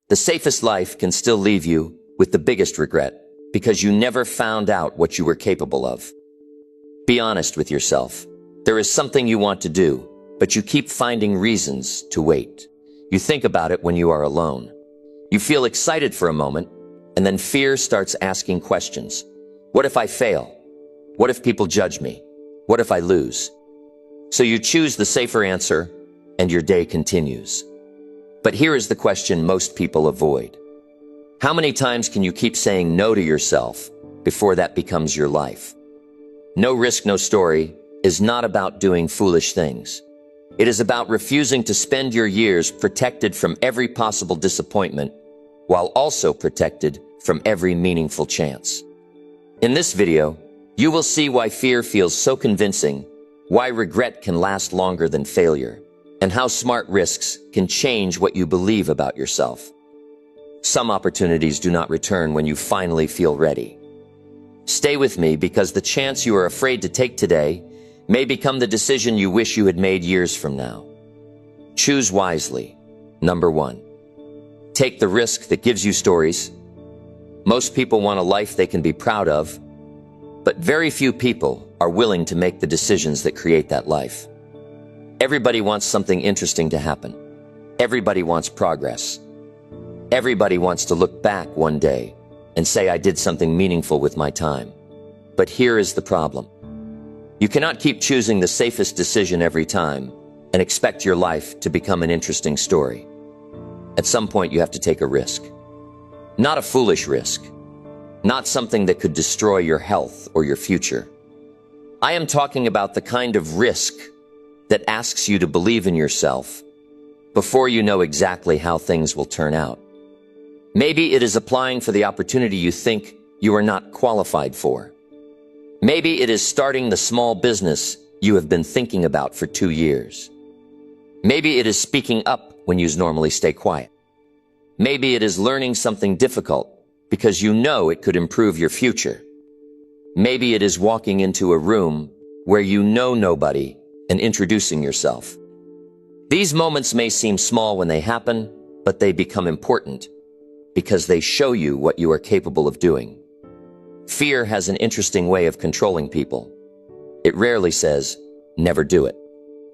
The safest life can still leave you with the biggest regret because you never found out what you were capable of. Be honest with yourself. There is something you want to do, but you keep finding reasons to wait. You think about it when you are alone. You feel excited for a moment, and then fear starts asking questions. What if I fail? What if people judge me? What if I lose? So you choose the safer answer, and your day continues. But here is the question most people avoid. How many times can you keep saying no to yourself before that becomes your life? No risk, no story is not about doing foolish things. It is about refusing to spend your years protected from every possible disappointment while also protected from every meaningful chance. In this video, you will see why fear feels so convincing, why regret can last longer than failure, and how smart risks can change what you believe about yourself. Some opportunities do not return when you finally feel ready. Stay with me because the chance you are afraid to take today may become the decision you wish you had made years from now. Choose wisely. Number 1. Take the risk that gives you stories. Most people want a life they can be proud of, but very few people are willing to make the decisions that create that life. Everybody wants something interesting to happen. Everybody wants progress. Everybody wants to look back one day and say, I did something meaningful with my time. But here is the problem. You cannot keep choosing the safest decision every time and expect your life to become an interesting story. At some point, you have to take a risk. Not a foolish risk. Not something that could destroy your health or your future. I am talking about the kind of risk that asks you to believe in yourself before you know exactly how things will turn out. Maybe it is applying for the opportunity you think you are not qualified for. Maybe it is starting the small business you have been thinking about for 2 years. Maybe it is speaking up when you normally stay quiet. Maybe it is learning something difficult because you know it could improve your future. Maybe it is walking into a room where you know nobody and introducing yourself. These moments may seem small when they happen, but they become important because they show you what you are capable of doing. Fear has an interesting way of controlling people. It rarely says, never do it.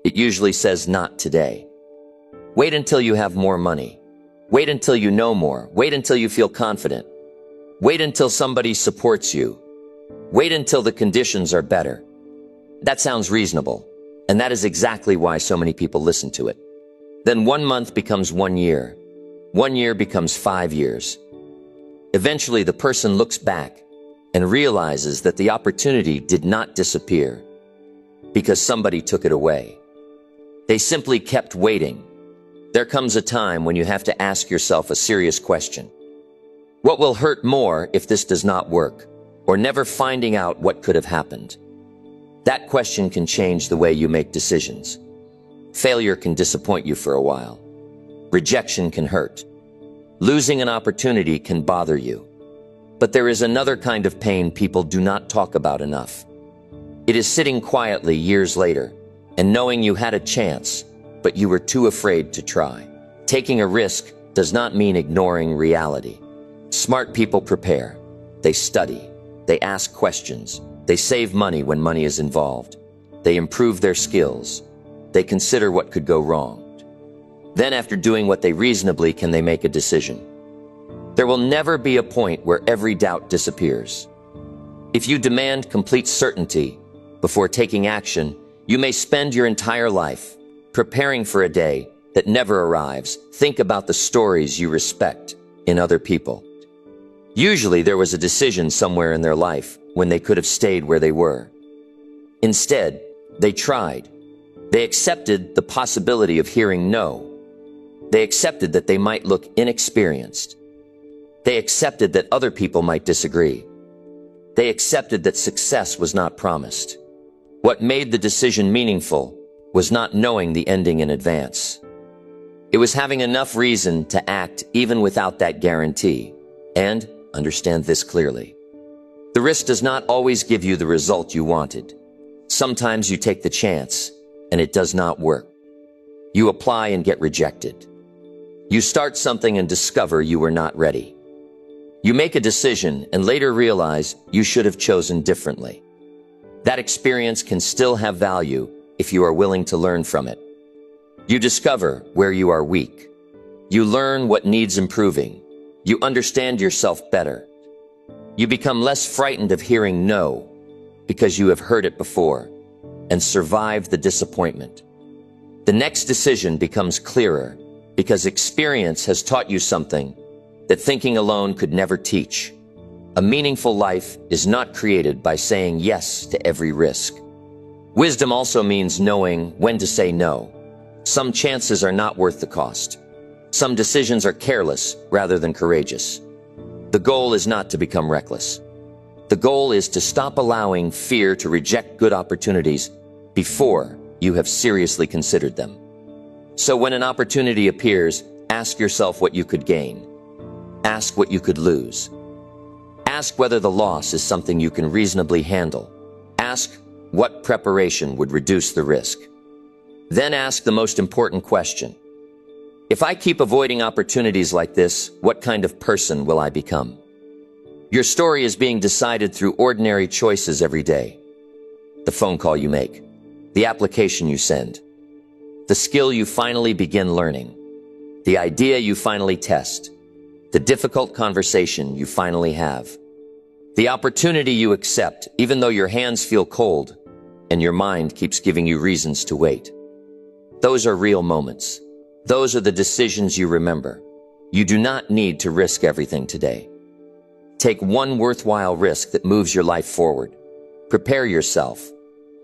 It usually says, not today. Wait until you have more money. Wait until you know more. Wait until you feel confident. Wait until somebody supports you. Wait until the conditions are better. That sounds reasonable, and that is exactly why so many people listen to it. Then 1 month becomes 1 year. 1 year becomes 5 years. Eventually, the person looks back and realizes that the opportunity did not disappear because somebody took it away. They simply kept waiting. There comes a time when you have to ask yourself a serious question. What will hurt more if this does not work, or never finding out what could have happened? That question can change the way you make decisions. Failure can disappoint you for a while. Rejection can hurt. Losing an opportunity can bother you. But there is another kind of pain people do not talk about enough. It is sitting quietly years later and knowing you had a chance, but you were too afraid to try. Taking a risk does not mean ignoring reality. Smart people prepare. They study. They ask questions. They save money when money is involved. They improve their skills. They consider what could go wrong. Then after doing what they reasonably can, they make a decision. There will never be a point where every doubt disappears. If you demand complete certainty before taking action, you may spend your entire life preparing for a day that never arrives. Think about the stories you respect in other people. Usually there was a decision somewhere in their life when they could have stayed where they were. Instead, they tried. They accepted the possibility of hearing no. They accepted that they might look inexperienced. They accepted that other people might disagree. They accepted that success was not promised. What made the decision meaningful was not knowing the ending in advance. It was having enough reason to act even without that guarantee. And understand this clearly. The risk does not always give you the result you wanted. Sometimes you take the chance, and it does not work. You apply and get rejected. You start something and discover you were not ready. You make a decision and later realize you should have chosen differently. That experience can still have value if you are willing to learn from it. You discover where you are weak. You learn what needs improving. You understand yourself better. You become less frightened of hearing no because you have heard it before and survived the disappointment. The next decision becomes clearer because experience has taught you something that thinking alone could never teach. A meaningful life is not created by saying yes to every risk. Wisdom also means knowing when to say no. Some chances are not worth the cost. Some decisions are careless rather than courageous. The goal is not to become reckless. The goal is to stop allowing fear to reject good opportunities before you have seriously considered them. So when an opportunity appears, ask yourself what you could gain. Ask what you could lose. Ask whether the loss is something you can reasonably handle. Ask what preparation would reduce the risk. Then ask the most important question. If I keep avoiding opportunities like this, what kind of person will I become? Your story is being decided through ordinary choices every day. The phone call you make, the application you send, the skill you finally begin learning, the idea you finally test, the difficult conversation you finally have, the opportunity you accept even though your hands feel cold and your mind keeps giving you reasons to wait. Those are real moments. Those are the decisions you remember. You do not need to risk everything today. Take one worthwhile risk that moves your life forward. Prepare yourself.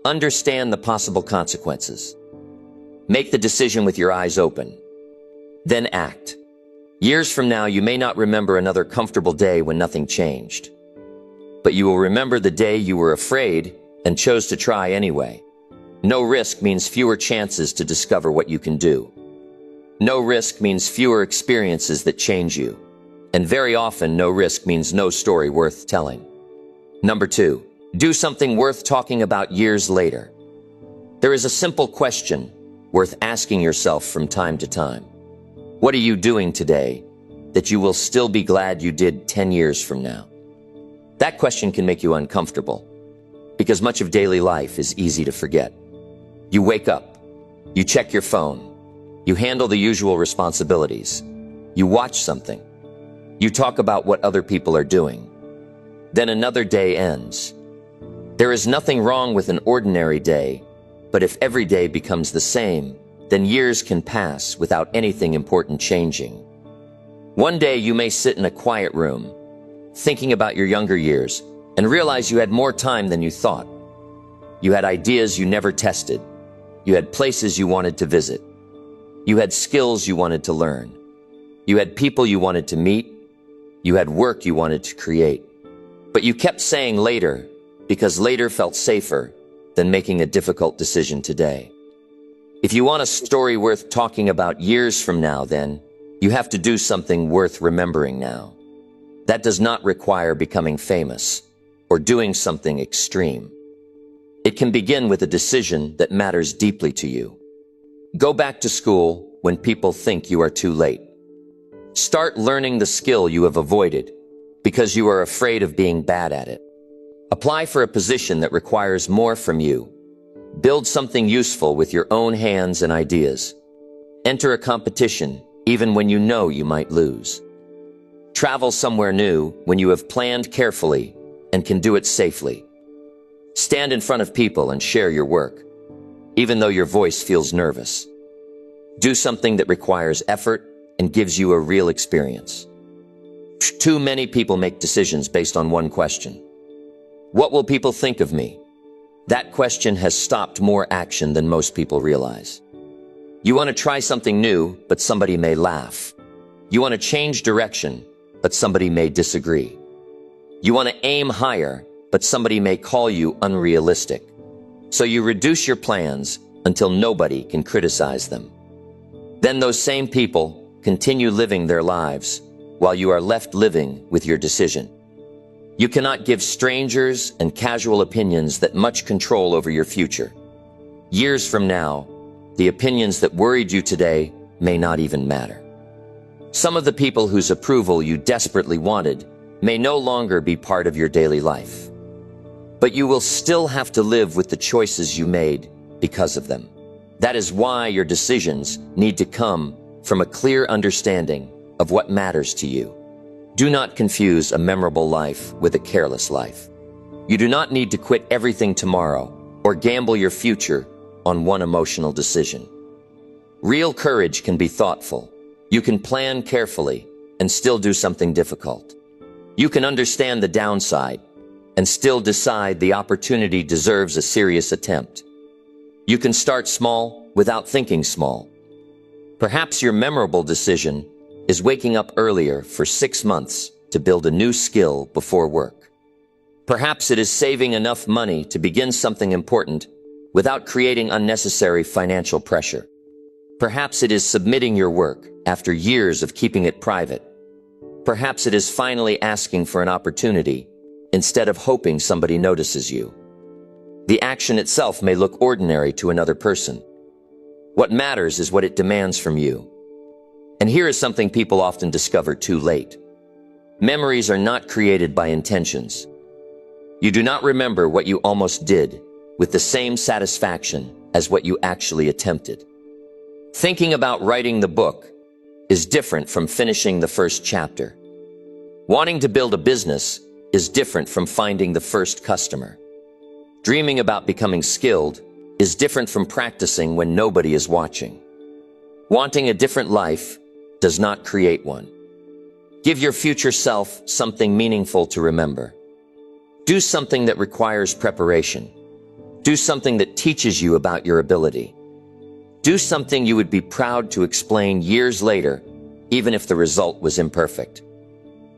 Understand the possible consequences. Make the decision with your eyes open. Then act. Years from now, you may not remember another comfortable day when nothing changed. But you will remember the day you were afraid and chose to try anyway. No risk means fewer chances to discover what you can do. No risk means fewer experiences that change you. And very often, no risk means no story worth telling. Number 2, do something worth talking about years later. There is a simple question worth asking yourself from time to time. What are you doing today that you will still be glad you did 10 years from now? That question can make you uncomfortable because much of daily life is easy to forget. You wake up, you check your phone, you handle the usual responsibilities, you watch something, you talk about what other people are doing. Then another day ends. There is nothing wrong with an ordinary day, but if every day becomes the same, then years can pass without anything important changing. One day you may sit in a quiet room, thinking about your younger years, and realize you had more time than you thought. You had ideas you never tested. You had places you wanted to visit. You had skills you wanted to learn. You had people you wanted to meet. You had work you wanted to create. But you kept saying later because later felt safer than making a difficult decision today. If you want a story worth talking about years from now, then you have to do something worth remembering now. That does not require becoming famous or doing something extreme. It can begin with a decision that matters deeply to you. Go back to school when people think you are too late. Start learning the skill you have avoided because you are afraid of being bad at it. Apply for a position that requires more from you. Build something useful with your own hands and ideas. Enter a competition even when you know you might lose. Travel somewhere new when you have planned carefully and can do it safely. Stand in front of people and share your work, even though your voice feels nervous. Do something that requires effort and gives you a real experience. Too many people make decisions based on one question. What will people think of me? That question has stopped more action than most people realize. You want to try something new, but somebody may laugh. You want to change direction, but somebody may disagree. You want to aim higher, but somebody may call you unrealistic. So you reduce your plans until nobody can criticize them. Then those same people continue living their lives while you are left living with your decision. You cannot give strangers and casual opinions that much control over your future. Years from now, the opinions that worried you today may not even matter. Some of the people whose approval you desperately wanted may no longer be part of your daily life. But you will still have to live with the choices you made because of them. That is why your decisions need to come from a clear understanding of what matters to you. Do not confuse a memorable life with a careless life. You do not need to quit everything tomorrow or gamble your future on one emotional decision. Real courage can be thoughtful. You can plan carefully and still do something difficult. You can understand the downside and still decide the opportunity deserves a serious attempt. You can start small without thinking small. Perhaps your memorable decision is waking up earlier for 6 months to build a new skill before work. Perhaps it is saving enough money to begin something important without creating unnecessary financial pressure. Perhaps it is submitting your work after years of keeping it private. Perhaps it is finally asking for an opportunity instead of hoping somebody notices you. The action itself may look ordinary to another person. What matters is what it demands from you. And here is something people often discover too late. Memories are not created by intentions. You do not remember what you almost did with the same satisfaction as what you actually attempted. Thinking about writing the book is different from finishing the first chapter. Wanting to build a business is different from finding the first customer. Dreaming about becoming skilled is different from practicing when nobody is watching. Wanting a different life does not create one. Give your future self something meaningful to remember. Do something that requires preparation. Do something that teaches you about your ability. Do something you would be proud to explain years later, even if the result was imperfect.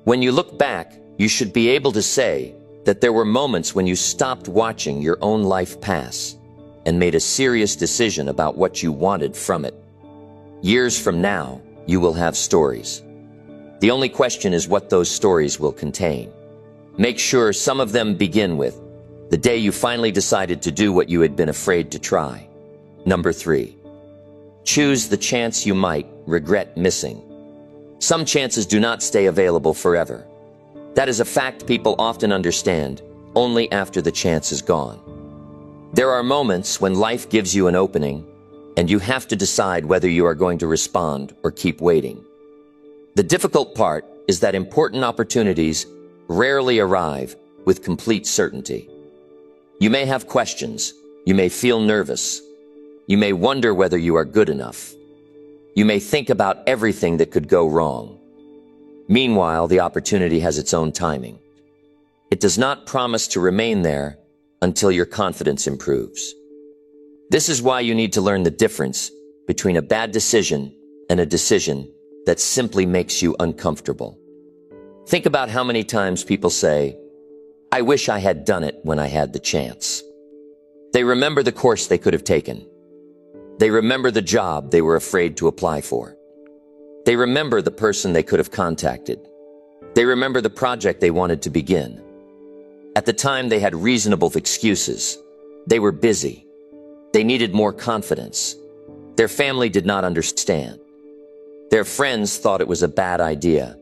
When you look back, you should be able to say that there were moments when you stopped watching your own life pass and made a serious decision about what you wanted from it. Years from now, you will have stories. The only question is what those stories will contain. Make sure some of them begin with the day you finally decided to do what you had been afraid to try. Number 3. Choose the chance you might regret missing. Some chances do not stay available forever. That is a fact people often understand only after the chance is gone. There are moments when life gives you an opening, and you have to decide whether you are going to respond or keep waiting. The difficult part is that important opportunities rarely arrive with complete certainty. You may have questions. You may feel nervous. You may wonder whether you are good enough. You may think about everything that could go wrong. Meanwhile, the opportunity has its own timing. It does not promise to remain there until your confidence improves. This is why you need to learn the difference between a bad decision and a decision that simply makes you uncomfortable. Think about how many times people say, "I wish I had done it when I had the chance." They remember the course they could have taken. They remember the job they were afraid to apply for. They remember the person they could have contacted. They remember the project they wanted to begin. At the time, they had reasonable excuses. They were busy. They needed more confidence. Their family did not understand. Their friends thought it was a bad idea.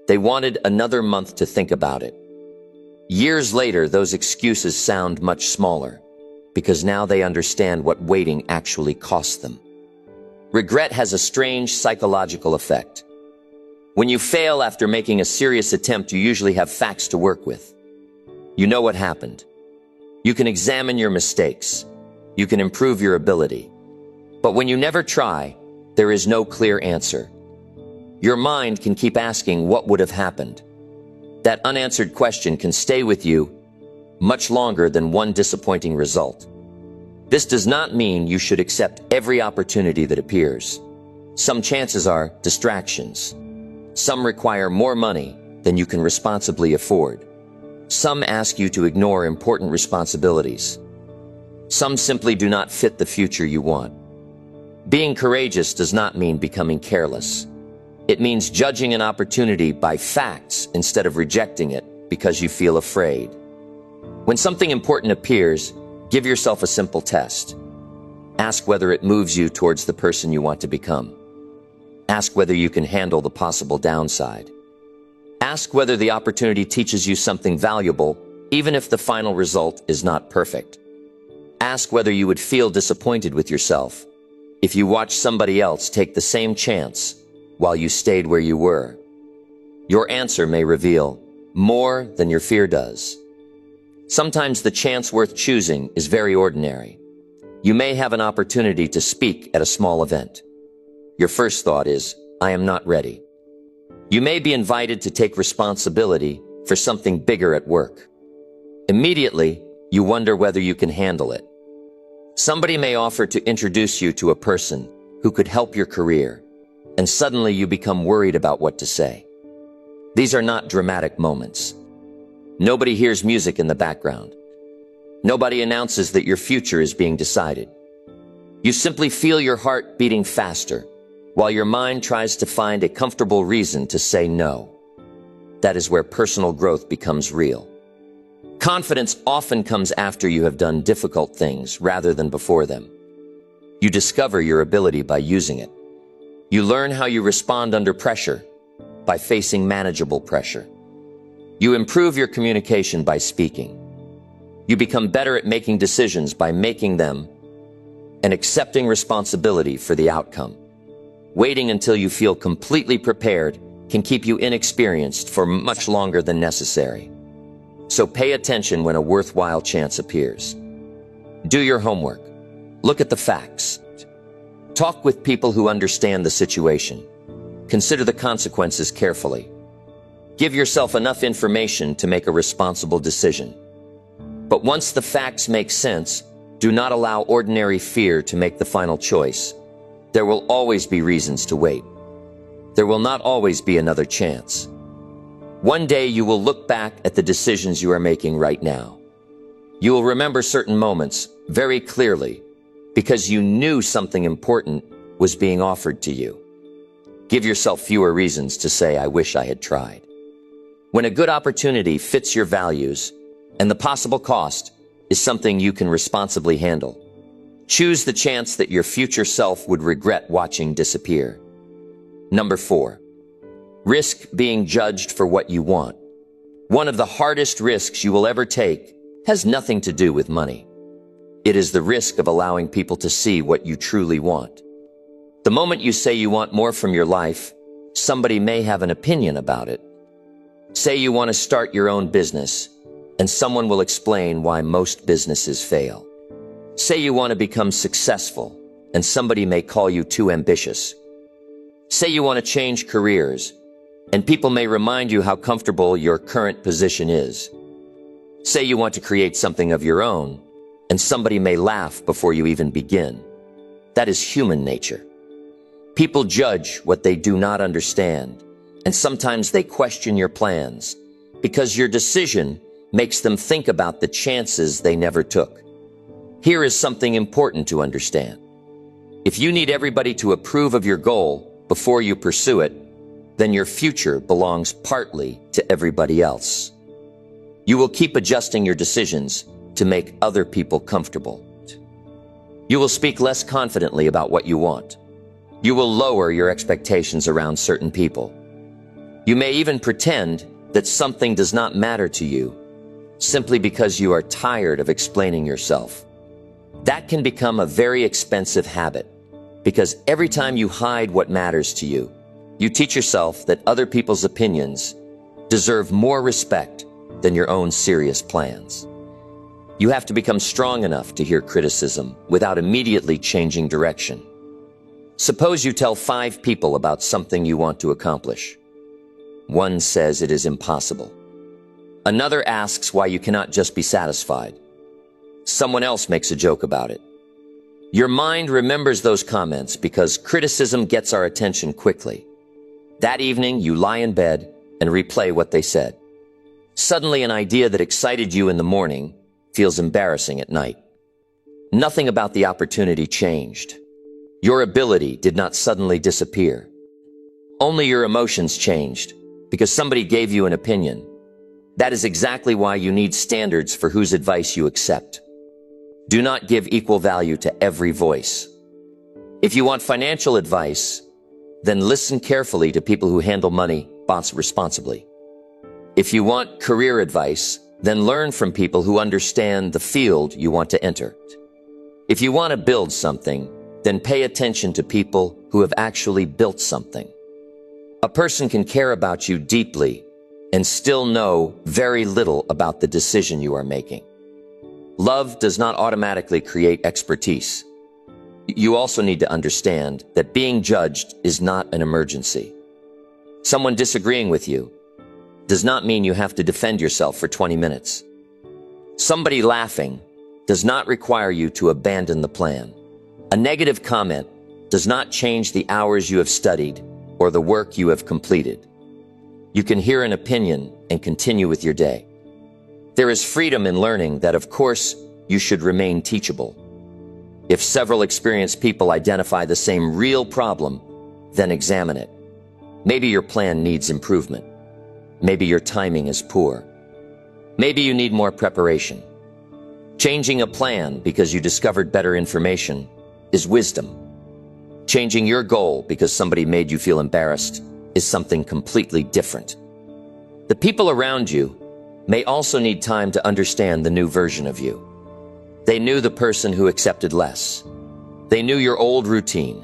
They wanted another month to think about it. Years later, those excuses sound much smaller, because now they understand what waiting actually costs them. Regret has a strange psychological effect. When you fail after making a serious attempt, you usually have facts to work with. You know what happened. You can examine your mistakes. You can improve your ability. But when you never try, there is no clear answer. Your mind can keep asking what would have happened. That unanswered question can stay with you much longer than one disappointing result. This does not mean you should accept every opportunity that appears. Some chances are distractions. Some require more money than you can responsibly afford. Some ask you to ignore important responsibilities. Some simply do not fit the future you want. Being courageous does not mean becoming careless. It means judging an opportunity by facts instead of rejecting it because you feel afraid. When something important appears, give yourself a simple test. Ask whether it moves you towards the person you want to become. Ask whether you can handle the possible downside. Ask whether the opportunity teaches you something valuable, even if the final result is not perfect. Ask whether you would feel disappointed with yourself if you watched somebody else take the same chance while you stayed where you were. Your answer may reveal more than your fear does. Sometimes the chance worth choosing is very ordinary. You may have an opportunity to speak at a small event. Your first thought is, I am not ready. You may be invited to take responsibility for something bigger at work. Immediately, you wonder whether you can handle it. Somebody may offer to introduce you to a person who could help your career, and suddenly you become worried about what to say. These are not dramatic moments. Nobody hears music in the background. Nobody announces that your future is being decided. You simply feel your heart beating faster, while your mind tries to find a comfortable reason to say no. That is where personal growth becomes real. Confidence often comes after you have done difficult things rather than before them. You discover your ability by using it. You learn how you respond under pressure by facing manageable pressure. You improve your communication by speaking. You become better at making decisions by making them and accepting responsibility for the outcome. Waiting until you feel completely prepared can keep you inexperienced for much longer than necessary. So pay attention when a worthwhile chance appears. Do your homework. Look at the facts. Talk with people who understand the situation. Consider the consequences carefully. Give yourself enough information to make a responsible decision. But once the facts make sense, do not allow ordinary fear to make the final choice. There will always be reasons to wait. There will not always be another chance. One day you will look back at the decisions you are making right now. You will remember certain moments very clearly because you knew something important was being offered to you. Give yourself fewer reasons to say, I wish I had tried. When a good opportunity fits your values and the possible cost is something you can responsibly handle, choose the chance that your future self would regret watching disappear. Number 4, risk being judged for what you want. One of the hardest risks you will ever take has nothing to do with money. It is the risk of allowing people to see what you truly want. The moment you say you want more from your life, somebody may have an opinion about it. Say you want to start your own business, and someone will explain why most businesses fail. Say you want to become successful, and somebody may call you too ambitious. Say you want to change careers, and people may remind you how comfortable your current position is. Say you want to create something of your own, and somebody may laugh before you even begin. That is human nature. People judge what they do not understand, and sometimes they question your plans, because your decision makes them think about the chances they never took. Here is something important to understand. If you need everybody to approve of your goal before you pursue it, then your future belongs partly to everybody else. You will keep adjusting your decisions to make other people comfortable. You will speak less confidently about what you want. You will lower your expectations around certain people. You may even pretend that something does not matter to you simply because you are tired of explaining yourself. That can become a very expensive habit because every time you hide what matters to you, you teach yourself that other people's opinions deserve more respect than your own serious plans. You have to become strong enough to hear criticism without immediately changing direction. Suppose you tell 5 people about something you want to accomplish. One says it is impossible. Another asks why you cannot just be satisfied. Someone else makes a joke about it. Your mind remembers those comments because criticism gets our attention quickly. That evening, you lie in bed and replay what they said. Suddenly, an idea that excited you in the morning feels embarrassing at night. Nothing about the opportunity changed. Your ability did not suddenly disappear. Only your emotions changed because somebody gave you an opinion. That is exactly why you need standards for whose advice you accept. Do not give equal value to every voice. If you want financial advice, then listen carefully to people who handle money responsibly. If you want career advice, then learn from people who understand the field you want to enter. If you want to build something, then pay attention to people who have actually built something. A person can care about you deeply and still know very little about the decision you are making. Love does not automatically create expertise. You also need to understand that being judged is not an emergency. Someone disagreeing with you does not mean you have to defend yourself for 20 minutes. Somebody laughing does not require you to abandon the plan. A negative comment does not change the hours you have studied or the work you have completed. You can hear an opinion and continue with your day. There is freedom in learning that, of course, you should remain teachable. If several experienced people identify the same real problem, then examine it. Maybe your plan needs improvement. Maybe your timing is poor. Maybe you need more preparation. Changing a plan because you discovered better information is wisdom. Changing your goal because somebody made you feel embarrassed is something completely different. The people around you may also need time to understand the new version of you. They knew the person who accepted less. They knew your old routine.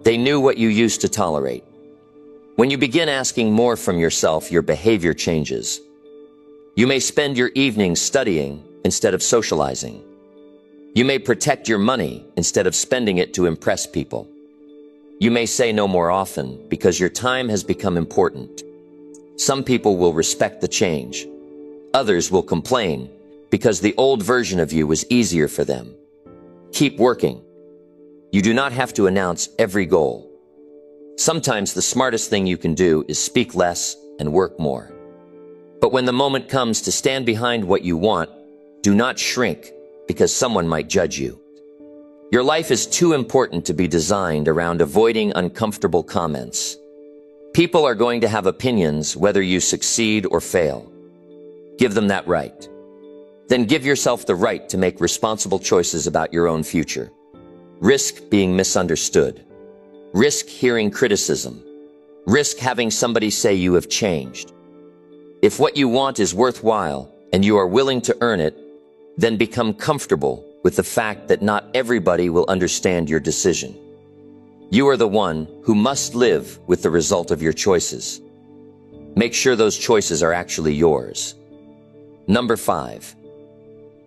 They knew what you used to tolerate. When you begin asking more from yourself, your behavior changes. You may spend your evenings studying instead of socializing. You may protect your money instead of spending it to impress people. You may say no more often because your time has become important. Some people will respect the change. Others will complain because the old version of you was easier for them. Keep working. You do not have to announce every goal. Sometimes the smartest thing you can do is speak less and work more. But when the moment comes to stand behind what you want, do not shrink because someone might judge you. Your life is too important to be designed around avoiding uncomfortable comments. People are going to have opinions whether you succeed or fail. Give them that right. Then give yourself the right to make responsible choices about your own future. Risk being misunderstood. Risk hearing criticism. Risk having somebody say you have changed. If what you want is worthwhile and you are willing to earn it, then become comfortable with the fact that not everybody will understand your decision. You are the one who must live with the result of your choices. Make sure those choices are actually yours. Number 5,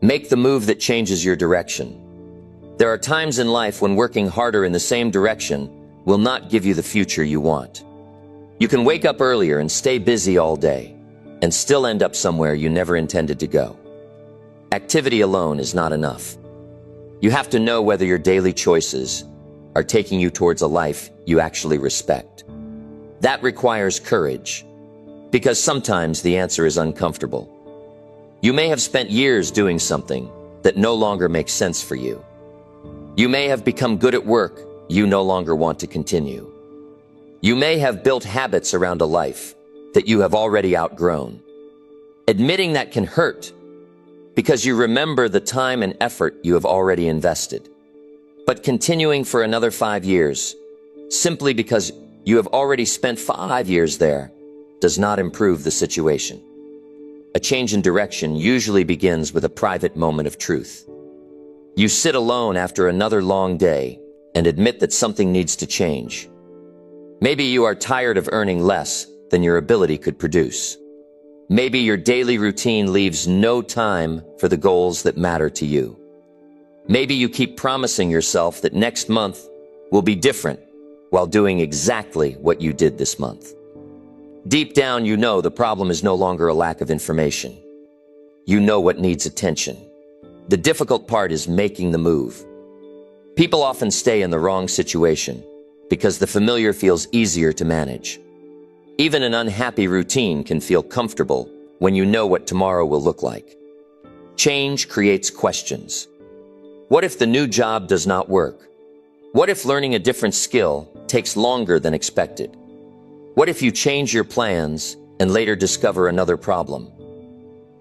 make the move that changes your direction. There are times in life when working harder in the same direction will not give you the future you want. You can wake up earlier and stay busy all day and still end up somewhere you never intended to go. Activity alone is not enough. You have to know whether your daily choices are taking you towards a life you actually respect. That requires courage, because sometimes the answer is uncomfortable. You may have spent years doing something that no longer makes sense for you. You may have become good at work you no longer want to continue. You may have built habits around a life that you have already outgrown. Admitting that can hurt, because you remember the time and effort you have already invested. But continuing for another 5 years, simply because you have already spent 5 years there, does not improve the situation. A change in direction usually begins with a private moment of truth. You sit alone after another long day and admit that something needs to change. Maybe you are tired of earning less than your ability could produce. Maybe your daily routine leaves no time for the goals that matter to you. Maybe you keep promising yourself that next month will be different while doing exactly what you did this month. Deep down, you know the problem is no longer a lack of information. You know what needs attention. The difficult part is making the move. People often stay in the wrong situation because the familiar feels easier to manage. Even an unhappy routine can feel comfortable when you know what tomorrow will look like. Change creates questions. What if the new job does not work? What if learning a different skill takes longer than expected? What if you change your plans and later discover another problem?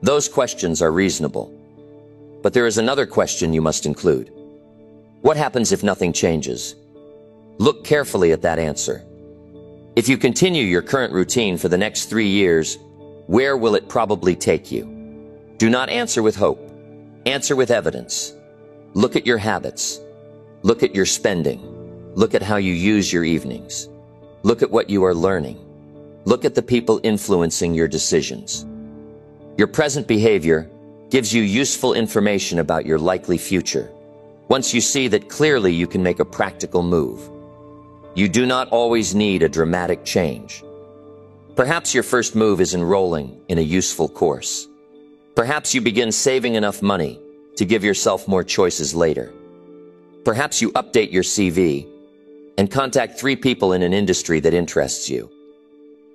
Those questions are reasonable. But there is another question you must include. What happens if nothing changes? Look carefully at that answer. If you continue your current routine for the next 3 years, where will it probably take you? Do not answer with hope. Answer with evidence. Look at your habits. Look at your spending. Look at how you use your evenings. Look at what you are learning. Look at the people influencing your decisions. Your present behavior gives you useful information about your likely future. Once you see that clearly, you can make a practical move. You do not always need a dramatic change. Perhaps your first move is enrolling in a useful course. Perhaps you begin saving enough money to give yourself more choices later. Perhaps you update your CV and contact 3 people in an industry that interests you.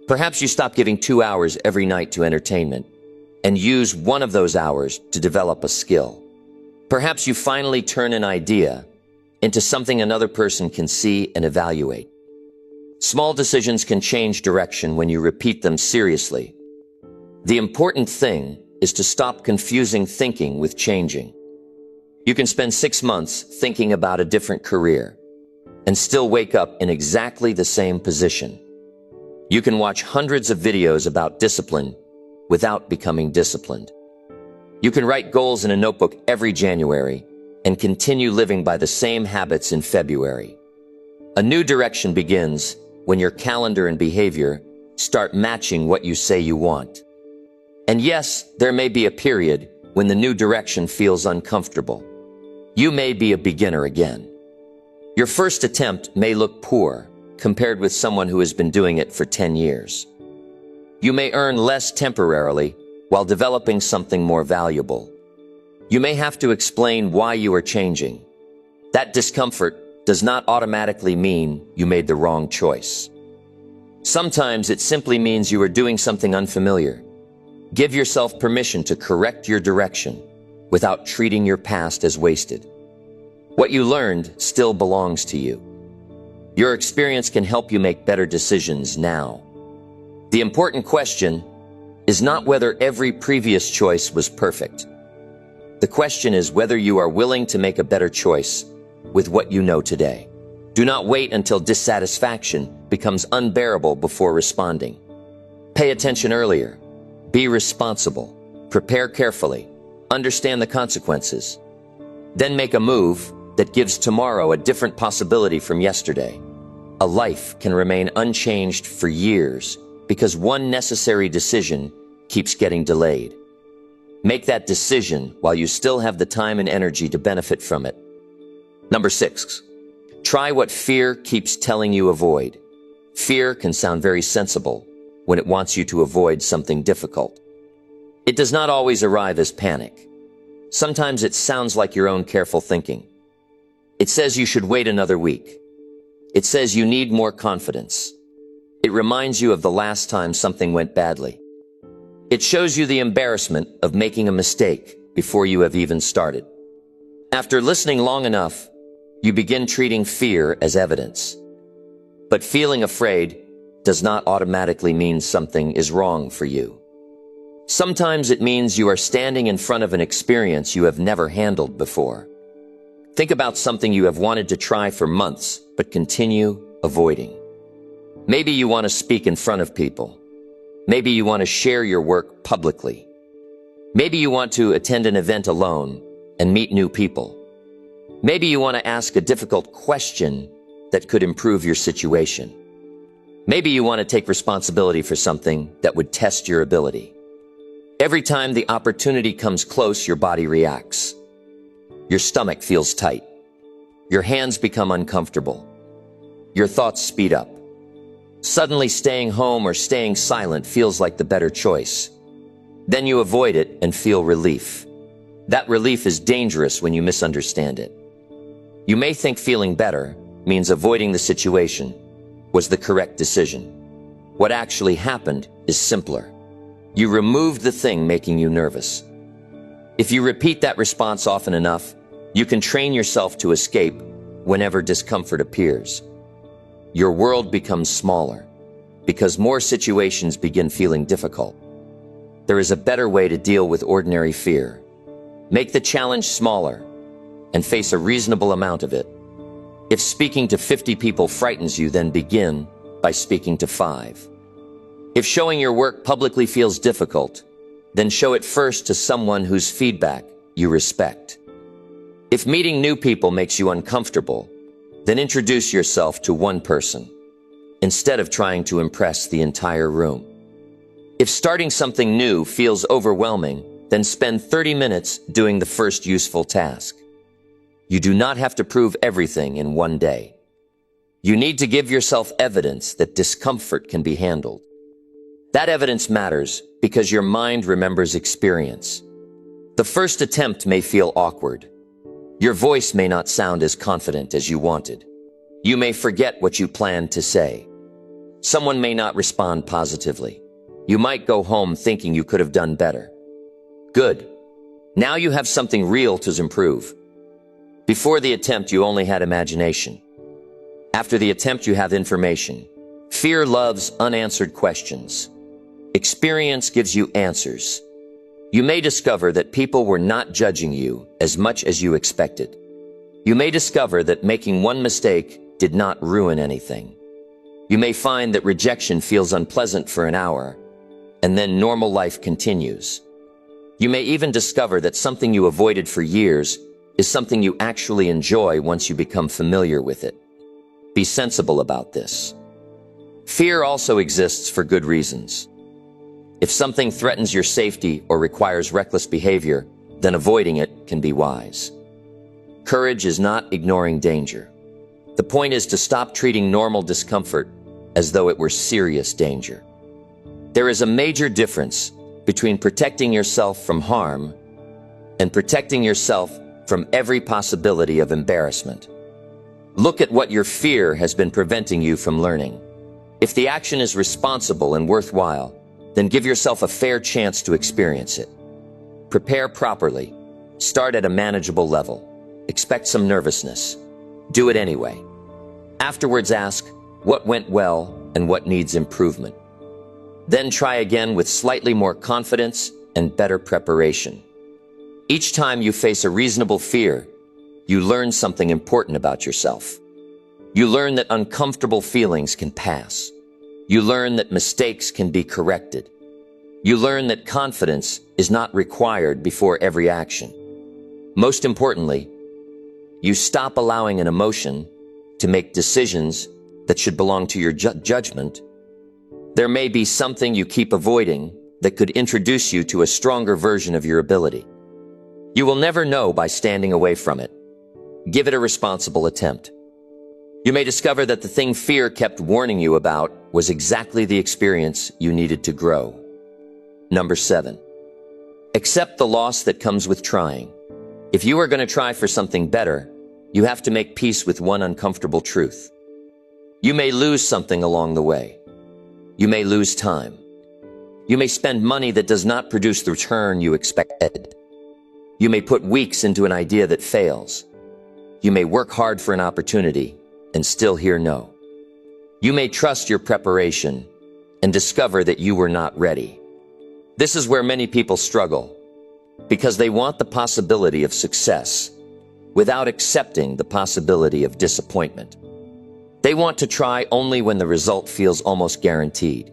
Perhaps you stop giving 2 hours every night to entertainment and use 1 of those hours to develop a skill. Perhaps you finally turn an idea into something another person can see and evaluate. Small decisions can change direction when you repeat them seriously. The important thing is to stop confusing thinking with changing. You can spend 6 months thinking about a different career and still wake up in exactly the same position. You can watch hundreds of videos about discipline without becoming disciplined. You can write goals in a notebook every January and continue living by the same habits in February. A new direction begins when your calendar and behavior start matching what you say you want. And yes, there may be a period when the new direction feels uncomfortable. You may be a beginner again. Your first attempt may look poor compared with someone who has been doing it for 10 years. You may earn less temporarily while developing something more valuable. You may have to explain why you are changing. That discomfort does not automatically mean you made the wrong choice. Sometimes it simply means you are doing something unfamiliar. Give yourself permission to correct your direction without treating your past as wasted. What you learned still belongs to you. Your experience can help you make better decisions now. The important question is not whether every previous choice was perfect. The question is whether you are willing to make a better choice with what you know today. Do not wait until dissatisfaction becomes unbearable before responding. Pay attention earlier. Be responsible. Prepare carefully. Understand the consequences. Then make a move that gives tomorrow a different possibility from yesterday. A life can remain unchanged for years because one necessary decision keeps getting delayed. Make that decision while you still have the time and energy to benefit from it. Number 6, try what fear keeps telling you avoid. Fear can sound very sensible when it wants you to avoid something difficult. It does not always arrive as panic. Sometimes it sounds like your own careful thinking. It says you should wait another week. It says you need more confidence. It reminds you of the last time something went badly. It shows you the embarrassment of making a mistake before you have even started. After listening long enough, you begin treating fear as evidence. But feeling afraid does not automatically mean something is wrong for you. Sometimes it means you are standing in front of an experience you have never handled before. Think about something you have wanted to try for months, but continue avoiding. Maybe you want to speak in front of people. Maybe you want to share your work publicly. Maybe you want to attend an event alone and meet new people. Maybe you want to ask a difficult question that could improve your situation. Maybe you want to take responsibility for something that would test your ability. Every time the opportunity comes close, your body reacts. Your stomach feels tight. Your hands become uncomfortable. Your thoughts speed up. Suddenly, staying home or staying silent feels like the better choice. Then you avoid it and feel relief. That relief is dangerous when you misunderstand it. You may think feeling better means avoiding the situation was the correct decision. What actually happened is simpler. You removed the thing making you nervous. If you repeat that response often enough, you can train yourself to escape whenever discomfort appears. Your world becomes smaller because more situations begin feeling difficult. There is a better way to deal with ordinary fear. Make the challenge smaller and face a reasonable amount of it. If speaking to 50 people frightens you, then begin by speaking to 5. If showing your work publicly feels difficult, then show it first to someone whose feedback you respect. If meeting new people makes you uncomfortable, then introduce yourself to one person instead of trying to impress the entire room. If starting something new feels overwhelming, then spend 30 minutes doing the first useful task. You do not have to prove everything in one day. You need to give yourself evidence that discomfort can be handled. That evidence matters because your mind remembers experience. The first attempt may feel awkward. Your voice may not sound as confident as you wanted. You may forget what you planned to say. Someone may not respond positively. You might go home thinking you could have done better. Good. Now you have something real to improve. Before the attempt, you only had imagination. After the attempt, you have information. Fear loves unanswered questions. Experience gives you answers. You may discover that people were not judging you as much as you expected. You may discover that making one mistake did not ruin anything. You may find that rejection feels unpleasant for an hour, and then normal life continues. You may even discover that something you avoided for years is something you actually enjoy once you become familiar with it. Be sensible about this. Fear also exists for good reasons. If something threatens your safety or requires reckless behavior, then avoiding it can be wise. Courage is not ignoring danger. The point is to stop treating normal discomfort as though it were serious danger. There is a major difference between protecting yourself from harm and protecting yourself from every possibility of embarrassment. Look at what your fear has been preventing you from learning. If the action is responsible and worthwhile, then give yourself a fair chance to experience it. Prepare properly. Start at a manageable level. Expect some nervousness. Do it anyway. Afterwards, ask what went well and what needs improvement. Then try again with slightly more confidence and better preparation. Each time you face a reasonable fear, you learn something important about yourself. You learn that uncomfortable feelings can pass. You learn that mistakes can be corrected. You learn that confidence is not required before every action. Most importantly, you stop allowing an emotion to make decisions that should belong to your judgment. There may be something you keep avoiding that could introduce you to a stronger version of your ability. You will never know by standing away from it. Give it a responsible attempt. You may discover that the thing fear kept warning you about was exactly the experience you needed to grow. Number 7. Accept the loss that comes with trying. If you are going to try for something better, you have to make peace with one uncomfortable truth. You may lose something along the way. You may lose time. You may spend money that does not produce the return you expected. You may put weeks into an idea that fails. You may work hard for an opportunity and still hear no. You may trust your preparation and discover that you were not ready. This is where many people struggle, because they want the possibility of success without accepting the possibility of disappointment. They want to try only when the result feels almost guaranteed.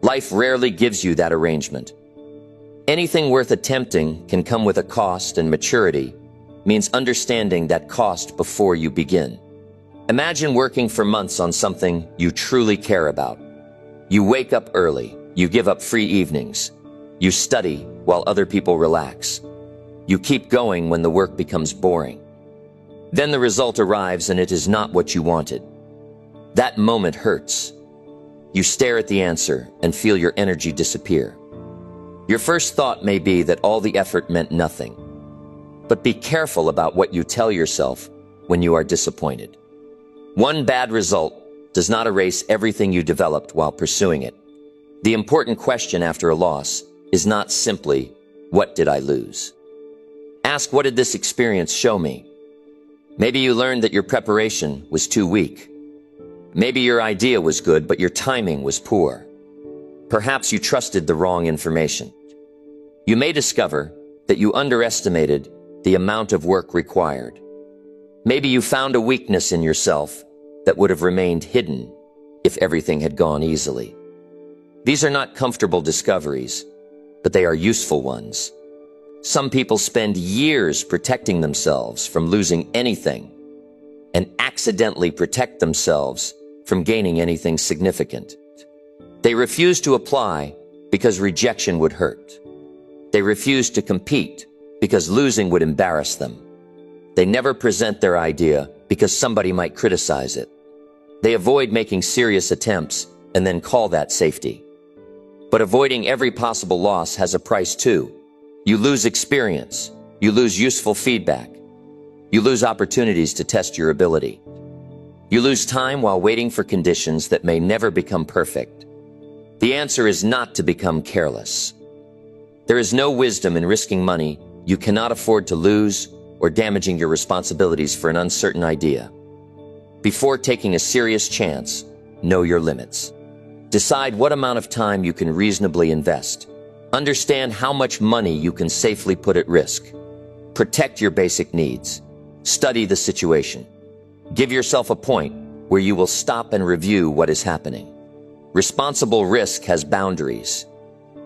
Life rarely gives you that arrangement. Anything worth attempting can come with a cost, and maturity means understanding that cost before you begin. Imagine working for months on something you truly care about. You wake up early. You give up free evenings. You study while other people relax. You keep going when the work becomes boring. Then the result arrives and it is not what you wanted. That moment hurts. You stare at the answer and feel your energy disappear. Your first thought may be that all the effort meant nothing. But be careful about what you tell yourself when you are disappointed. One bad result does not erase everything you developed while pursuing it. The important question after a loss is not simply, what did I lose? Ask, what did this experience show me? Maybe you learned that your preparation was too weak. Maybe your idea was good, but your timing was poor. Perhaps you trusted the wrong information. You may discover that you underestimated the amount of work required. Maybe you found a weakness in yourself that would have remained hidden if everything had gone easily. These are not comfortable discoveries, but they are useful ones. Some people spend years protecting themselves from losing anything and accidentally protect themselves from gaining anything significant. They refuse to apply because rejection would hurt. They refuse to compete because losing would embarrass them. They never present their idea because somebody might criticize it. They avoid making serious attempts and then call that safety. But avoiding every possible loss has a price too. You lose experience. You lose useful feedback. You lose opportunities to test your ability. You lose time while waiting for conditions that may never become perfect. The answer is not to become careless. There is no wisdom in risking money you cannot afford to lose or damaging your responsibilities for an uncertain idea. Before taking a serious chance, know your limits. Decide what amount of time you can reasonably invest. Understand how much money you can safely put at risk. Protect your basic needs. Study the situation. Give yourself a point where you will stop and review what is happening. Responsible risk has boundaries.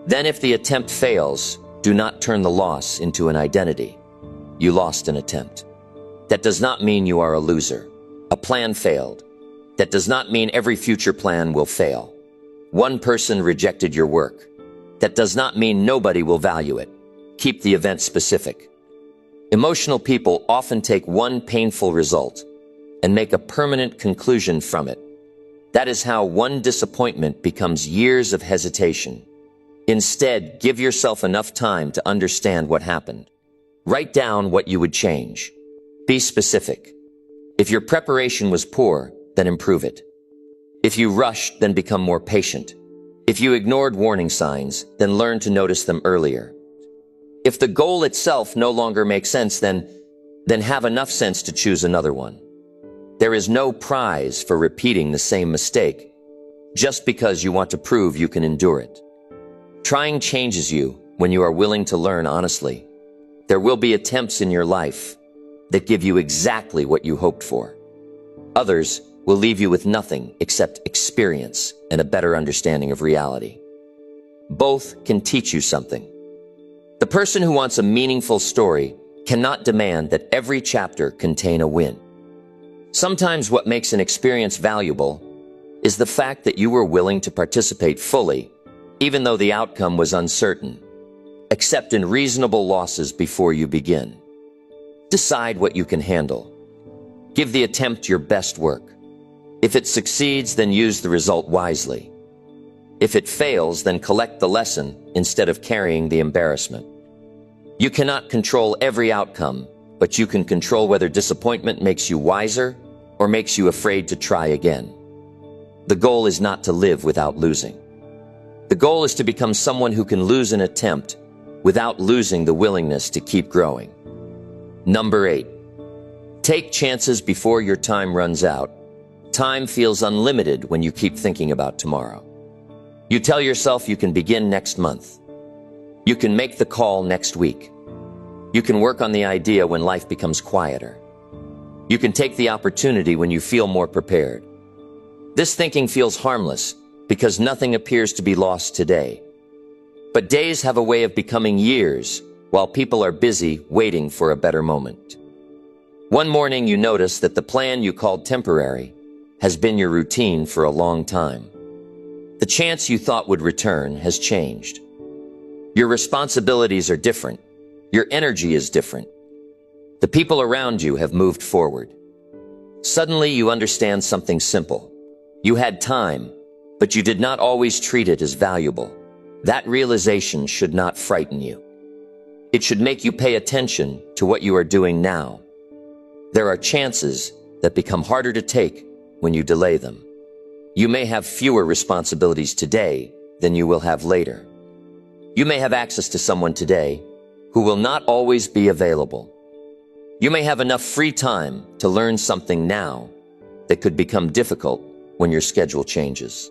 Then if the attempt fails, do not turn the loss into an identity. You lost an attempt. That does not mean you are a loser. A plan failed. That does not mean every future plan will fail. One person rejected your work. That does not mean nobody will value it. Keep the event specific. Emotional people often take one painful result and make a permanent conclusion from it. That is how one disappointment becomes years of hesitation. Instead, give yourself enough time to understand what happened. Write down what you would change. Be specific. If your preparation was poor, then improve it. If you rushed, then become more patient. If you ignored warning signs, then learn to notice them earlier. If the goal itself no longer makes sense, then have enough sense to choose another one. There is no prize for repeating the same mistake just because you want to prove you can endure it. Trying changes you when you are willing to learn honestly. There will be attempts in your life that give you exactly what you hoped for. Others will leave you with nothing except experience and a better understanding of reality. Both can teach you something. The person who wants a meaningful story cannot demand that every chapter contain a win. Sometimes what makes an experience valuable is the fact that you were willing to participate fully, even though the outcome was uncertain. Accept in reasonable losses before you begin. Decide what you can handle. Give the attempt your best work. If it succeeds, then use the result wisely. If it fails, then collect the lesson instead of carrying the embarrassment. You cannot control every outcome, but you can control whether disappointment makes you wiser or makes you afraid to try again. The goal is not to live without losing. The goal is to become someone who can lose an attempt without losing the willingness to keep growing. Number 8. Take chances before your time runs out. Time feels unlimited when you keep thinking about tomorrow. You tell yourself you can begin next month. You can make the call next week. You can work on the idea when life becomes quieter. You can take the opportunity when you feel more prepared. This thinking feels harmless because nothing appears to be lost today. But days have a way of becoming years while people are busy waiting for a better moment. One morning you notice that the plan you called temporary has been your routine for a long time. The chance you thought would return has changed. Your responsibilities are different. Your energy is different. The people around you have moved forward. Suddenly you understand something simple. You had time, but you did not always treat it as valuable. That realization should not frighten you. It should make you pay attention to what you are doing now. There are chances that become harder to take when you delay them. You may have fewer responsibilities today than you will have later. You may have access to someone today who will not always be available. You may have enough free time to learn something now that could become difficult when your schedule changes.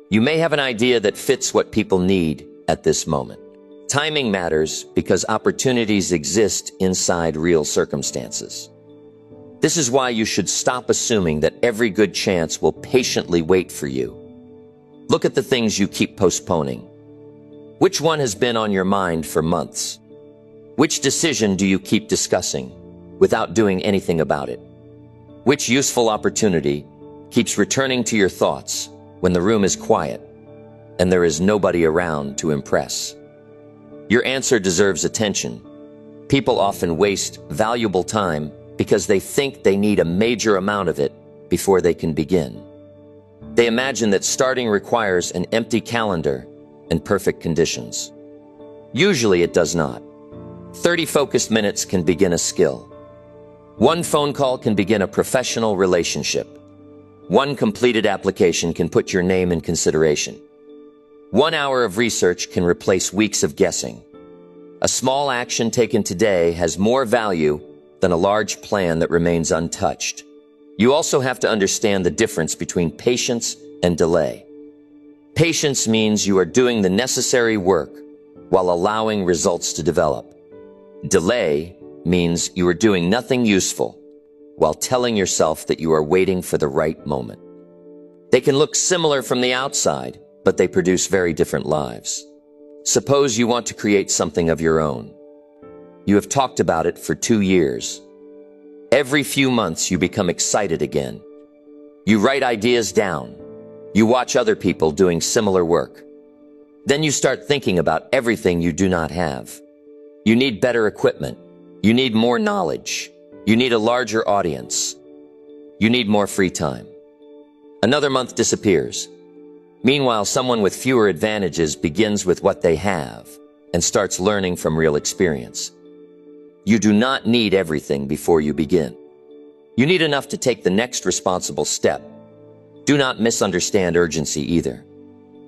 You may have an idea that fits what people need at this moment. Timing matters because opportunities exist inside real circumstances. This is why you should stop assuming that every good chance will patiently wait for you. Look at the things you keep postponing. Which one has been on your mind for months? Which decision do you keep discussing without doing anything about it? Which useful opportunity keeps returning to your thoughts when the room is quiet and there is nobody around to impress? Your answer deserves attention. People often waste valuable time because they think they need a major amount of it before they can begin. They imagine that starting requires an empty calendar and perfect conditions. Usually it does not. 30 focused minutes can begin a skill. One phone call can begin a professional relationship. One completed application can put your name in consideration. 1 hour of research can replace weeks of guessing. A small action taken today has more value than a large plan that remains untouched. You also have to understand the difference between patience and delay. Patience means you are doing the necessary work while allowing results to develop. Delay means you are doing nothing useful while telling yourself that you are waiting for the right moment. They can look similar from the outside, but they produce very different lives. Suppose you want to create something of your own. You have talked about it for 2 years. Every few months you become excited again. You write ideas down. You watch other people doing similar work. Then you start thinking about everything you do not have. You need better equipment. You need more knowledge. You need a larger audience. You need more free time. Another month disappears. Meanwhile, someone with fewer advantages begins with what they have and starts learning from real experience. You do not need everything before you begin. You need enough to take the next responsible step. Do not misunderstand urgency either.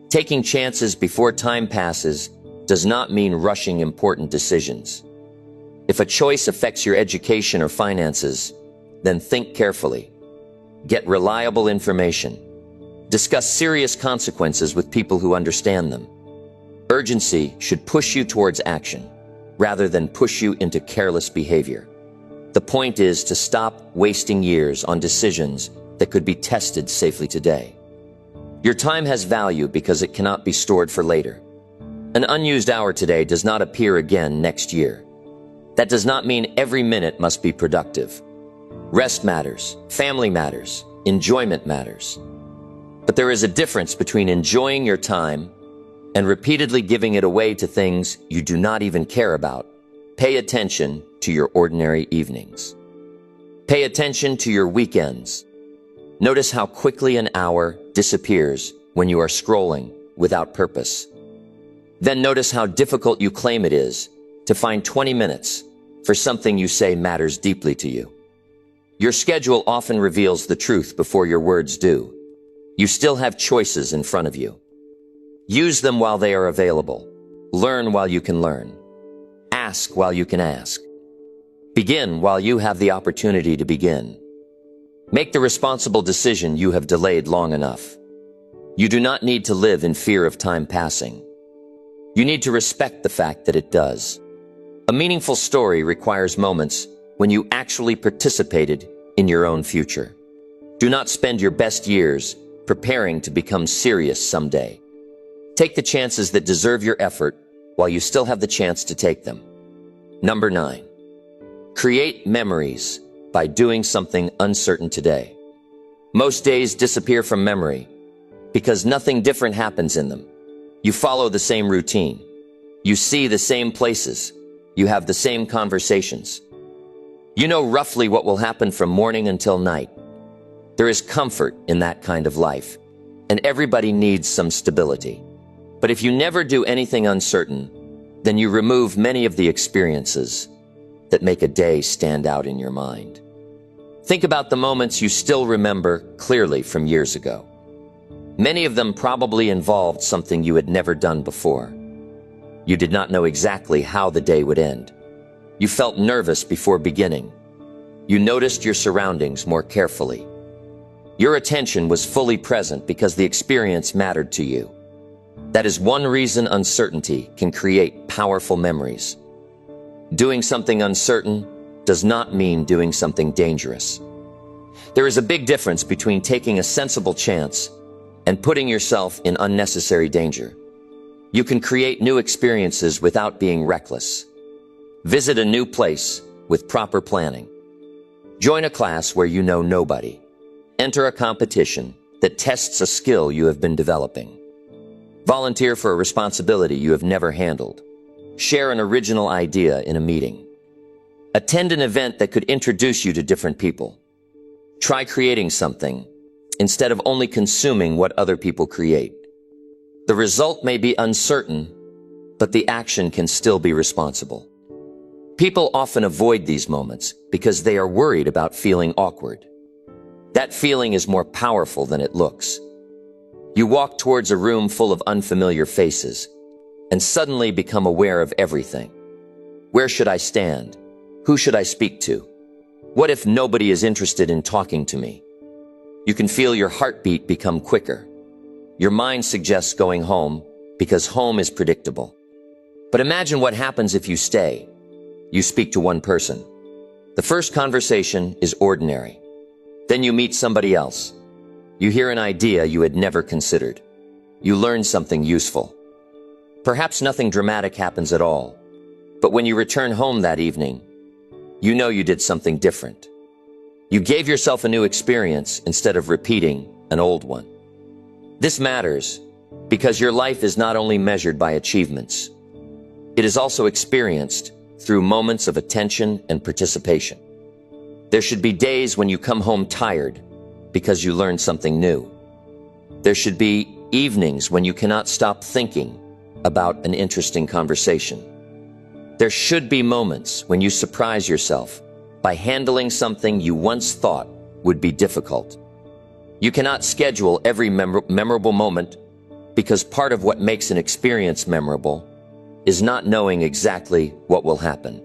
Taking chances before time passes does not mean rushing important decisions. If a choice affects your education or finances, then think carefully. Get reliable information. Discuss serious consequences with people who understand them. Urgency should push you towards action, rather than push you into careless behavior. The point is to stop wasting years on decisions that could be tested safely today. Your time has value because it cannot be stored for later. An unused hour today does not appear again next year. That does not mean every minute must be productive. Rest matters, family matters, enjoyment matters. But there is a difference between enjoying your time and repeatedly giving it away to things you do not even care about. Pay attention to your ordinary evenings. Pay attention to your weekends. Notice how quickly an hour disappears when you are scrolling without purpose. Then notice how difficult you claim it is to find 20 minutes for something you say matters deeply to you. Your schedule often reveals the truth before your words do. You still have choices in front of you. Use them while they are available. Learn while you can learn. Ask while you can ask. Begin while you have the opportunity to begin. Make the responsible decision you have delayed long enough. You do not need to live in fear of time passing. You need to respect the fact that it does. A meaningful story requires moments when you actually participated in your own future. Do not spend your best years preparing to become serious someday. Take the chances that deserve your effort while you still have the chance to take them. Number 9. Create memories by doing something uncertain today. Most days disappear from memory because nothing different happens in them. You follow the same routine. You see the same places. You have the same conversations. You know roughly what will happen from morning until night. There is comfort in that kind of life, and everybody needs some stability. But if you never do anything uncertain, then you remove many of the experiences that make a day stand out in your mind. Think about the moments you still remember clearly from years ago. Many of them probably involved something you had never done before. You did not know exactly how the day would end. You felt nervous before beginning. You noticed your surroundings more carefully. Your attention was fully present because the experience mattered to you. That is one reason uncertainty can create powerful memories. Doing something uncertain does not mean doing something dangerous. There is a big difference between taking a sensible chance and putting yourself in unnecessary danger. You can create new experiences without being reckless. Visit a new place with proper planning. Join a class where you know nobody. Enter a competition that tests a skill you have been developing. Volunteer for a responsibility you have never handled. Share an original idea in a meeting. Attend an event that could introduce you to different people. Try creating something instead of only consuming what other people create. The result may be uncertain, but the action can still be responsible. People often avoid these moments because they are worried about feeling awkward. That feeling is more powerful than it looks. You walk towards a room full of unfamiliar faces and suddenly become aware of everything. Where should I stand? Who should I speak to? What if nobody is interested in talking to me? You can feel your heartbeat become quicker. Your mind suggests going home because home is predictable. But imagine what happens if you stay. You speak to one person. The first conversation is ordinary. Then you meet somebody else. You hear an idea you had never considered. You learn something useful. Perhaps nothing dramatic happens at all, but when you return home that evening, you know you did something different. You gave yourself a new experience instead of repeating an old one. This matters because your life is not only measured by achievements, it is also experienced through moments of attention and participation. There should be days when you come home tired because you learned something new. There should be evenings when you cannot stop thinking about an interesting conversation. There should be moments when you surprise yourself by handling something you once thought would be difficult. You cannot schedule every memorable moment because part of what makes an experience memorable is not knowing exactly what will happen.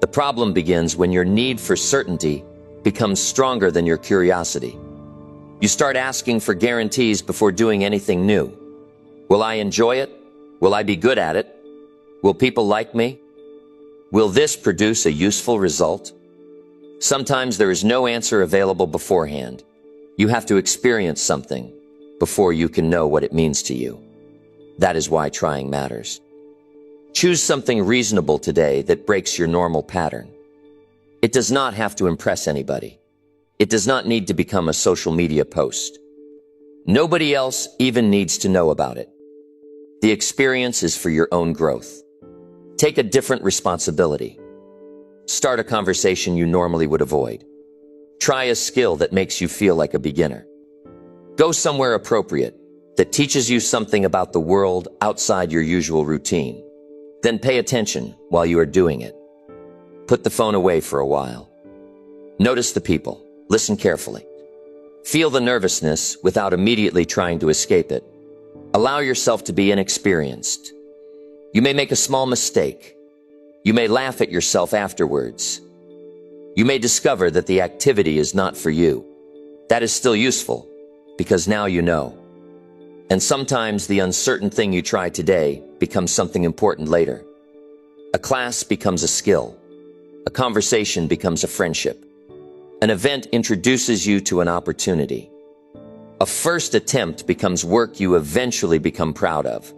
The problem begins when your need for certainty becomes stronger than your curiosity. You start asking for guarantees before doing anything new. Will I enjoy it? Will I be good at it? Will people like me? Will this produce a useful result? Sometimes there is no answer available beforehand. You have to experience something before you can know what it means to you. That is why trying matters. Choose something reasonable today that breaks your normal pattern. It does not have to impress anybody. It does not need to become a social media post. Nobody else even needs to know about it. The experience is for your own growth. Take a different responsibility. Start a conversation you normally would avoid. Try a skill that makes you feel like a beginner. Go somewhere appropriate that teaches you something about the world outside your usual routine. Then pay attention while you are doing it. Put the phone away for a while. Notice the people. Listen carefully. Feel the nervousness without immediately trying to escape it. Allow yourself to be inexperienced. You may make a small mistake. You may laugh at yourself afterwards. You may discover that the activity is not for you. That is still useful because now you know. And sometimes the uncertain thing you try today becomes something important later. A class becomes a skill. A conversation becomes a friendship. An event introduces you to an opportunity. A first attempt becomes work you eventually become proud of.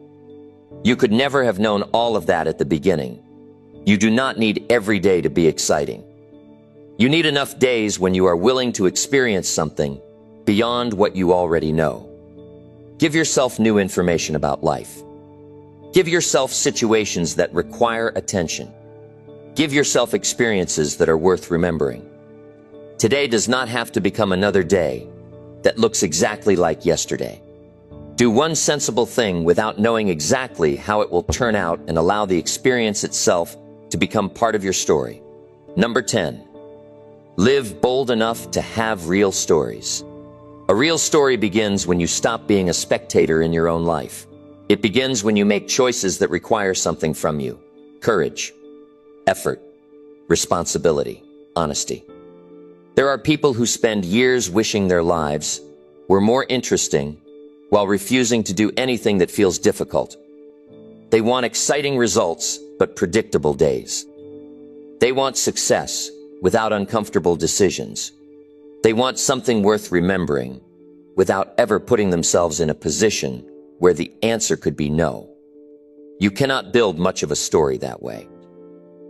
You could never have known all of that at the beginning. You do not need every day to be exciting. You need enough days when you are willing to experience something beyond what you already know. Give yourself new information about life. Give yourself situations that require attention. Give yourself experiences that are worth remembering. Today does not have to become another day that looks exactly like yesterday. Do one sensible thing without knowing exactly how it will turn out and allow the experience itself to become part of your story. Number 10, live bold enough to have real stories. A real story begins when you stop being a spectator in your own life. It begins when you make choices that require something from you. Courage, effort, responsibility, honesty. There are people who spend years wishing their lives were more interesting while refusing to do anything that feels difficult. They want exciting results, but predictable days. They want success without uncomfortable decisions. They want something worth remembering without ever putting themselves in a position where the answer could be no. You cannot build much of a story that way.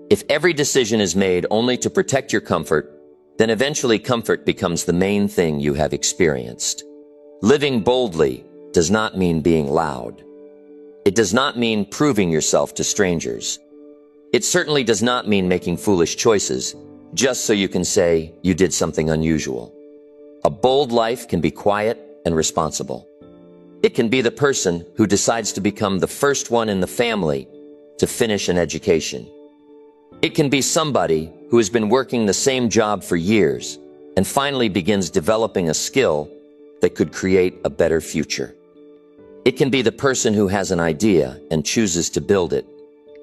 If every decision is made only to protect your comfort, then eventually comfort becomes the main thing you have experienced. Living boldly does not mean being loud. It does not mean proving yourself to strangers. It certainly does not mean making foolish choices just so you can say you did something unusual. A bold life can be quiet and responsible. It can be the person who decides to become the first one in the family to finish an education. It can be somebody who has been working the same job for years and finally begins developing a skill that could create a better future. It can be the person who has an idea and chooses to build it,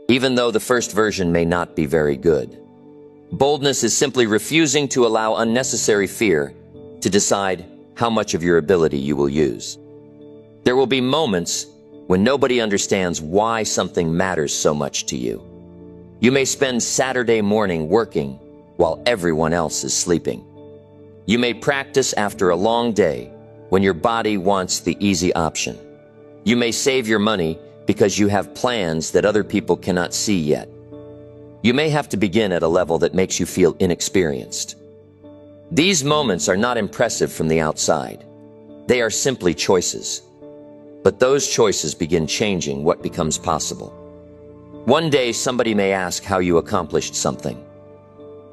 even though the first version may not be very good. Boldness is simply refusing to allow unnecessary fear to decide how much of your ability you will use. There will be moments when nobody understands why something matters so much to you. You may spend Saturday morning working while everyone else is sleeping. You may practice after a long day when your body wants the easy option. You may save your money because you have plans that other people cannot see yet. You may have to begin at a level that makes you feel inexperienced. These moments are not impressive from the outside. They are simply choices. But those choices begin changing what becomes possible. One day, somebody may ask how you accomplished something.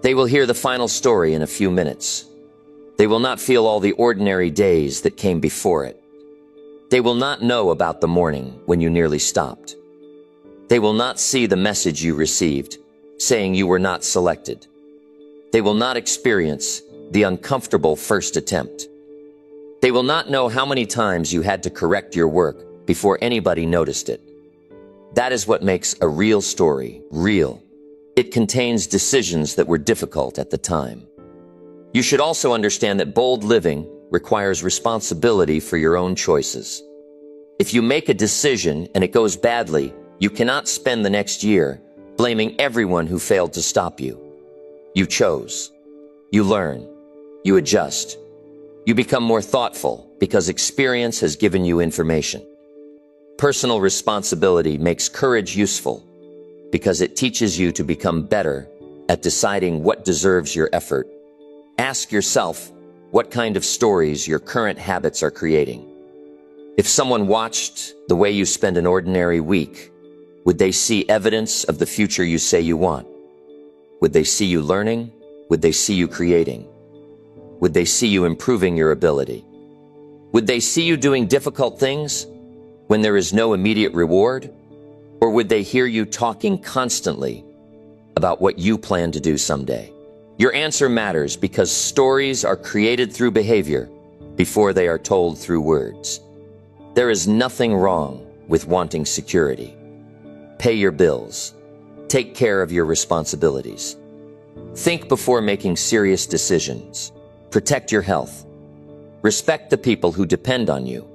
They will hear the final story in a few minutes. They will not feel all the ordinary days that came before it. They will not know about the morning when you nearly stopped. They will not see the message you received saying you were not selected. They will not experience the uncomfortable first attempt. They will not know how many times you had to correct your work before anybody noticed it. That is what makes a real story real. It contains decisions that were difficult at the time. You should also understand that bold living requires responsibility for your own choices. If you make a decision and it goes badly, you cannot spend the next year blaming everyone who failed to stop you. You chose. You learn. You adjust. You become more thoughtful because experience has given you information. Personal responsibility makes courage useful because it teaches you to become better at deciding what deserves your effort. Ask yourself what kind of stories your current habits are creating. If someone watched the way you spend an ordinary week, would they see evidence of the future you say you want? Would they see you learning? Would they see you creating? Would they see you improving your ability? Would they see you doing difficult things when there is no immediate reward? Or would they hear you talking constantly about what you plan to do someday? Your answer matters because stories are created through behavior before they are told through words. There is nothing wrong with wanting security. Pay your bills. Take care of your responsibilities. Think before making serious decisions. Protect your health. Respect the people who depend on you.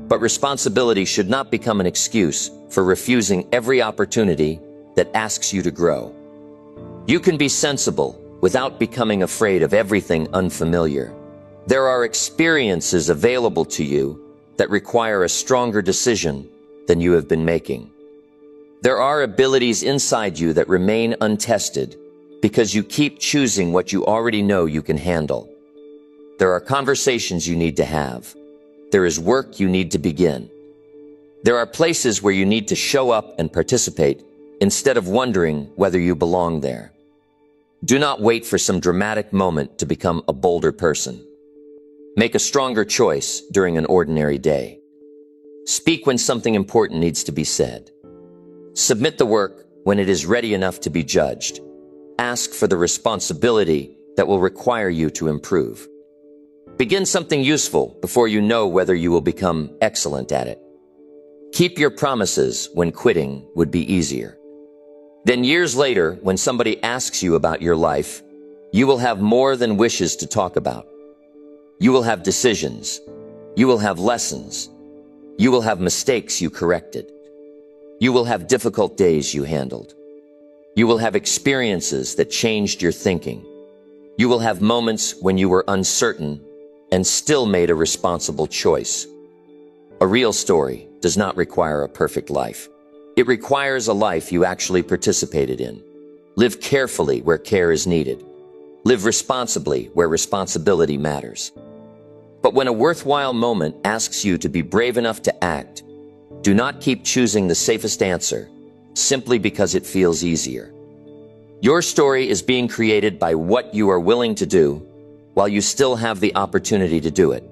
But responsibility should not become an excuse for refusing every opportunity that asks you to grow. You can be sensible without becoming afraid of everything unfamiliar. There are experiences available to you that require a stronger decision than you have been making. There are abilities inside you that remain untested because you keep choosing what you already know you can handle. There are conversations you need to have. There is work you need to begin. There are places where you need to show up and participate instead of wondering whether you belong there. Do not wait for some dramatic moment to become a bolder person. Make a stronger choice during an ordinary day. Speak when something important needs to be said. Submit the work when it is ready enough to be judged. Ask for the responsibility that will require you to improve. Begin something useful before you know whether you will become excellent at it. Keep your promises when quitting would be easier. Then years later, when somebody asks you about your life, you will have more than wishes to talk about. You will have decisions. You will have lessons. You will have mistakes you corrected. You will have difficult days you handled. You will have experiences that changed your thinking. You will have moments when you were uncertain and still made a responsible choice. A real story does not require a perfect life. It requires a life you actually participated in. Live carefully where care is needed. Live responsibly where responsibility matters. But when a worthwhile moment asks you to be brave enough to act, do not keep choosing the safest answer simply because it feels easier. Your story is being created by what you are willing to do while you still have the opportunity to do it.